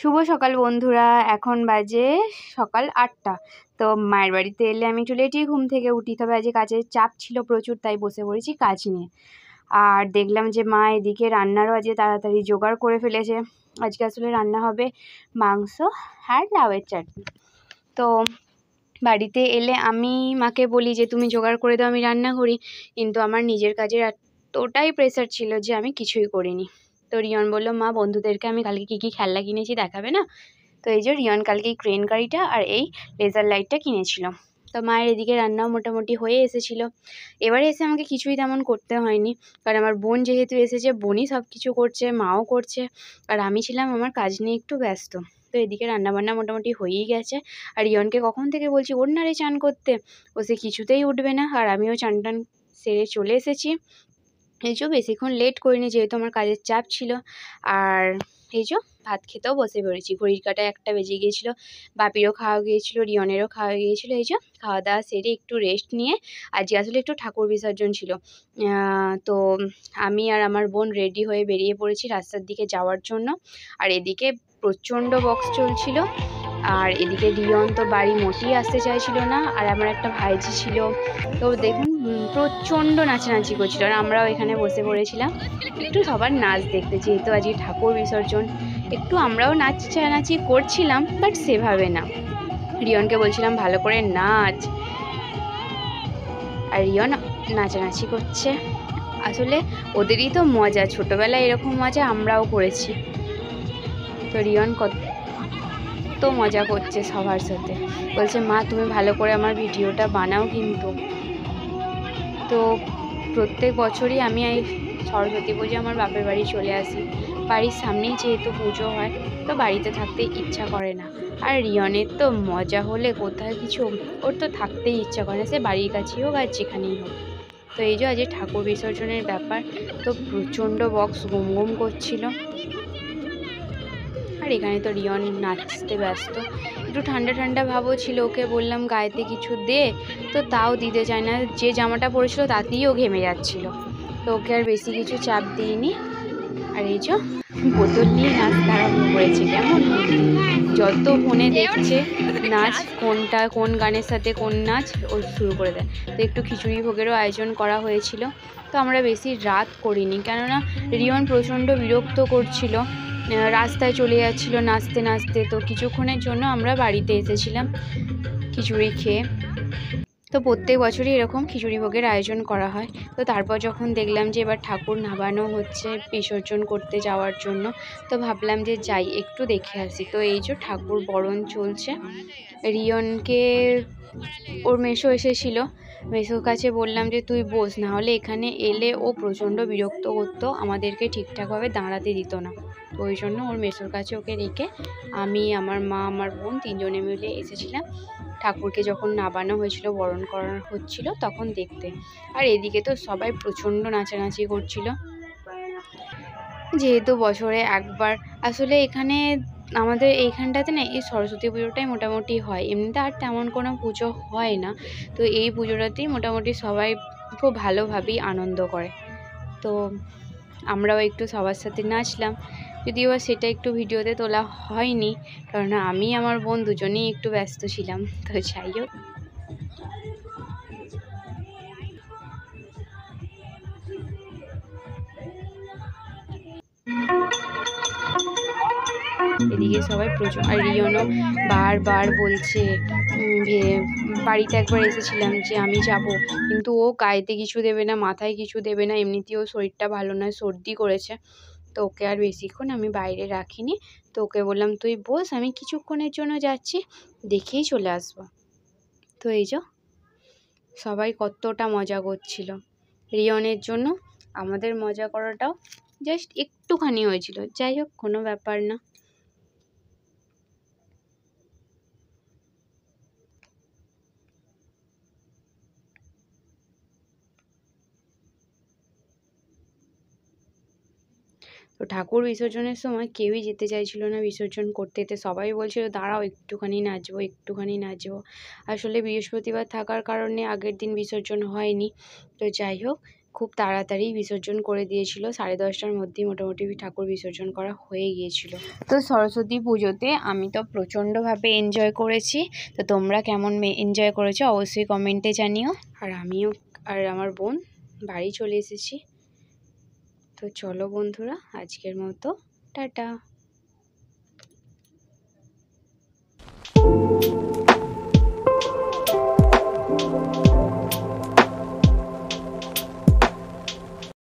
শুভ সকাল বন্ধুরা, এখন বাজে সকাল 8টা। তো মায়ের বাড়িতে এলে আমি একটু লেটেই ঘুম থেকে উঠি, তবে আজকে কাজের চাপ ছিল প্রচুর, তাই বসে পড়েছি কাজ নিয়ে। আর দেখলাম যে মা এদিকে রান্নারও আজকে তাড়াতাড়ি জোগাড় করে ফেলেছে। আজকে আসলে রান্না হবে মাংস আর লাউয়ের চাটনি। তো বাড়িতে এলে আমি মাকে বলি যে তুমি জোগাড় করে দাও, আমি রান্না করি, কিন্তু আমার নিজের কাজের এতটাই প্রেসার ছিল যে আমি কিছুই করিনি। তো রিয়ন বললো, মা বন্ধুদেরকে আমি কালকে কী কী খেলনা কিনেছি দেখাবে না? তো এই যে রিয়ন কালকে এই ক্রেন গাড়িটা আর এই লেজার লাইটটা কিনেছিল। তো মায়ের এদিকে রান্নাও মোটামুটি হয়ে এসেছিল। এবারে এসে আমাকে কিছুই তেমন করতে হয়নি, কারণ আমার বোন যেহেতু এসেছে, বোনই সব কিছু করছে, মাও করছে, আর আমি ছিলাম আমার কাজ নিয়ে একটু ব্যস্ত। তো এদিকে রান্নাবান্না মোটামুটি হয়েই গেছে। আর রিয়নকে কখন থেকে বলছি ওর না রে চান করতে, ও সে কিছুতেই উঠবে না। আর আমিও চান টান সেরে চলে এসেছি। এই যে বেশিক্ষণ লেট করিনি, যেহেতু আমার কাজের চাপ ছিল। আর এই যে ভাত খেতেও বসে পড়েছি, ঘড়ির কাঁটায় 1টা বেজে গিয়েছিলো। বাপিরও খাওয়া গিয়েছিলো, রিয়নেরও খাওয়া গিয়েছিলো। এই যে খাওয়া দাওয়া সেরে একটু রেস্ট নিয়ে, আজকে আসলে একটু ঠাকুর বিসর্জন ছিল, তো আমি আর আমার বোন রেডি হয়ে বেরিয়ে পড়েছি রাস্তার দিকে যাওয়ার জন্য। আর এদিকে প্রচণ্ড বক্স চলছিল, আর এদিকে রিয়ন তো বাড়ি মোটেই আসতে চাইছিল না। আর আমার একটা ভাইঝি ছিল, তো দেখুন প্রচণ্ড নাচানাচি করছিল, আর আমরাও এখানে বসে পড়েছিলাম একটু সবার নাচ দেখতে। যেহেতু আজকে ঠাকুর বিসর্জন, একটু আমরাও নাচানাচি করছিলাম, বাট সেভাবে না। রিয়নকে বলছিলাম ভালো করে নাচ, আর রিয়ন নাচানাচি করছে। আসলে ওদেরই তো মজা, ছোটোবেলায় এরকম মজা আমরাও করেছি। তো রিয়ন কত মজা করছে সবার সাথে, বলছে মা তুমি ভালো করে আমার ভিডিওটা বানাও কিন্তু। তো প্রত্যেক বছরই আমি এই সরস্বতী পুজো আমার বাপের বাড়ি চলে আসি। বাড়ির সামনেই যেহেতু পুজো হয়, তো বাড়িতে থাকতে ইচ্ছা করে না। আর রিয়নের তো মজা হলে কোথায় কিছু, ওর তো থাকতেই ইচ্ছা করে না, সে বাড়ির কাছেই হোক আর যেখানেই হোক। তো এই যে আজকে ঠাকুর বিসর্জনের ব্যাপার, তো প্রচণ্ড বক্স গুম গুম করছিল। আর এখানে তো রিয়ন নাচতে ব্যস্ত। একটু ঠান্ডা ঠান্ডা ভাবও ছিল, ওকে বললাম গায়েতে কিছু দে, তো তাও দিতে চায় না। যে জামাটা পরেছিল তাতেই ও ঘেমে যাচ্ছিল, তো ওকে আর বেশি কিছু চাপ দিইনি। আর এই যে বোতল নিয়ে নাচতে আরম্ভ করেছে, কেমন যত ফোনে দেখছে নাচ, কোনটা কোন গানের সাথে কোন নাচ ও শুরু করে দেয়। তো একটু খিচুড়ি ভোগেরও আয়োজন করা হয়েছিল, তো আমরা বেশি রাত করিনি, কেননা রিয়ন প্রচণ্ড বিরক্ত করছিল, রাস্তায় চলে যাচ্ছিল নাচতে নাচতে। তো কিছুক্ষণের জন্য আমরা বাড়িতে এসেছিলাম খিচুড়ি খেয়ে। তো প্রত্যেক বছরই এরকম খিচুড়ি ভোগের আয়োজন করা হয়। তো তারপর যখন দেখলাম যে এবার ঠাকুর নামানো হচ্ছে বিসর্জন করতে যাওয়ার জন্য, তো ভাবলাম যে যাই একটু দেখে আসি। তো এই যে ঠাকুর বরণ চলছে। রিয়নকে ওর মেসো এসেছিলো, মেসোর কাছে বললাম যে তুই বস, না হলে এখানে এলে ও প্রচণ্ড বিরক্ত করতো, আমাদেরকে ঠিকঠাকভাবে দাঁড়াতে দিত না। তো ওই জন্য ওর মেসোর কাছে ওকে রেখে আমি, আমার মা, আমার বোন 3জনে মিলে এসেছিলাম ঠাকুরকে যখন নামানো হয়েছিল, বরণ করা হচ্ছিল তখন দেখতে। আর এদিকে তো সবাই প্রচণ্ড নাচানাচি করছিল, যেহেতু বছরে একবার। আসলে এখানে আমাদের এইখানটাতে না এই সরস্বতী পুজোটাই মোটামুটি হয়, এমনিতে আর তেমন কোনো পুজো হয় না। তো এই পুজোটাতেই মোটামুটি সবাই খুব ভালোভাবেই আনন্দ করে। তো আমরাও একটু সবার সাথে নাচলাম, যদিও সেটা একটু ভিডিওতে তোলা হয়নি, কারণ আমি আমার বোন দুজনেই একটু ব্যস্ত ছিলাম। তো যাই হোক, এদিকে সবাই প্রচুর। আর রিয়নও বারবার বলছে, বাড়িতে একবার এসেছিলাম যে আমি যাব, কিন্তু ও গায়েতে কিছু দেবে না, মাথায় কিছু দেবে না, এমনিতেও শরীরটা ভালো নয়, সর্দি করেছে। তো ওকে আর বেশিক্ষণ আমি বাইরে রাখিনি। তো ওকে বললাম তুই বস, আমি কিছুক্ষণের জন্য যাচ্ছি, দেখেই চলে আসবো। তো এই যে সবাই কতটা মজা করছিল রিয়নের জন্য। আমাদের মজা করাটাও জাস্ট একটুখানি হয়েছিল, যাই হোক কোনো ব্যাপার না। তো ঠাকুর বিসর্জনের সময় কেউই যেতে চাইছিল না বিসর্জন করতে, সবাই বলছিল দাঁড়াও একটুখানি নাচবো একটুখানি নাচবো। আসলে বৃহস্পতিবার থাকার কারণে আগের দিন বিসর্জন হয়নি। তো যাই হোক, খুব তাড়াতাড়ি বিসর্জন করে দিয়েছিল, 10:30টার মধ্যেই মোটামুটি ঠাকুর বিসর্জন করা হয়ে গিয়েছিল। তো সরস্বতী পুজোতে আমি তো প্রচণ্ডভাবে এনজয় করেছি। তো তোমরা কেমন এনজয় করেছো অবশ্যই কমেন্টে জানিও। আর আমিও আর আমার বোন বাড়ি চলে এসেছি। তো চলো বন্ধুরা, আজকের মতো টাটা।